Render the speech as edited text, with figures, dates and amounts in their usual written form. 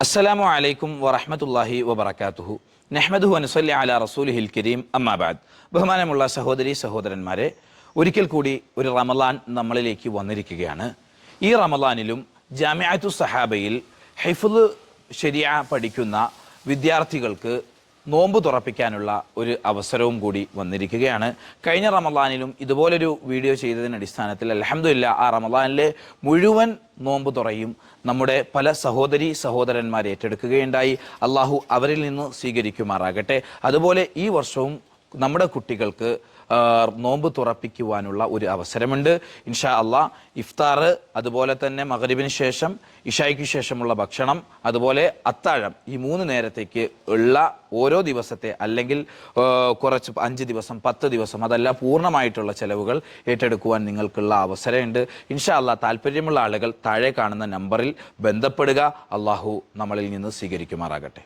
അസ്സലാമു അലൈക്കും വറഹ്മത്തുള്ളാഹി വബറകാതുഹു. നഹ്മദുഹു വനുസല്ലി അലാ റസൂലിഹിൽ കരീം. അമ്മാ ബഅദ്. ബഹുമാനമുള്ള സഹോദരി സഹോദരന്മാരെ, ഒരിക്കൽ കൂടി ഒരു റമളാൻ നമ്മളിലേക്ക് വന്നിരിക്കുകയാണ്. ഈ റമളാനിലും ജാമിഅത്തു സഹാബയിൽ ഹിഫ്ള് ശരിയ പഠിക്കുന്ന വിദ്യാർത്ഥികൾക്ക് നോമ്പ് തുറപ്പിക്കാനുള്ള ഒരു അവസരവും കൂടി വന്നിരിക്കുകയാണ്. കഴിഞ്ഞ റമളാനിലും ഇതുപോലൊരു വീഡിയോ ചെയ്തതിൻ്റെ അടിസ്ഥാനത്തിൽ അൽഹംദുലില്ലാഹ് ആ റമളാനിലെ മുഴുവൻ നോമ്പ് തുറയും നമ്മുടെ പല സഹോദരി സഹോദരന്മാരെ ഏറ്റെടുക്കുകയുണ്ടായി. അള്ളാഹു അവരിൽ നിന്ന് സ്വീകരിക്കുമാറാകട്ടെ. അതുപോലെ ഈ വർഷവും നമ്മുടെ കുട്ടികൾക്ക് നോമ്പ് തുറപ്പിക്കുവാനുള്ള ഒരു അവസരമുണ്ട്. ഇൻഷാ അള്ളാഹ് ഇഫ്താർ, അതുപോലെ തന്നെ മഗ്രിബിന് ശേഷം ഇശായ്ക്ക് ശേഷമുള്ള ഭക്ഷണം, അതുപോലെ അത്താഴം, ഈ 3 നേരത്തേക്ക് ഉള്ള ഓരോ ദിവസത്തെ അല്ലെങ്കിൽ കുറച്ച് 5 ദിവസം 10 ദിവസം അതല്ല പൂർണ്ണമായിട്ടുള്ള ചെലവുകൾ ഏറ്റെടുക്കുവാൻ നിങ്ങൾക്കുള്ള അവസരമുണ്ട്. ഇൻഷാ അള്ളാഹ് താല്പര്യമുള്ള ആളുകൾ താഴെ കാണുന്ന നമ്പറിൽ ബന്ധപ്പെടുക. അള്ളാഹു നമ്മളിൽ നിന്ന് സ്വീകരിക്കുമാറാകട്ടെ.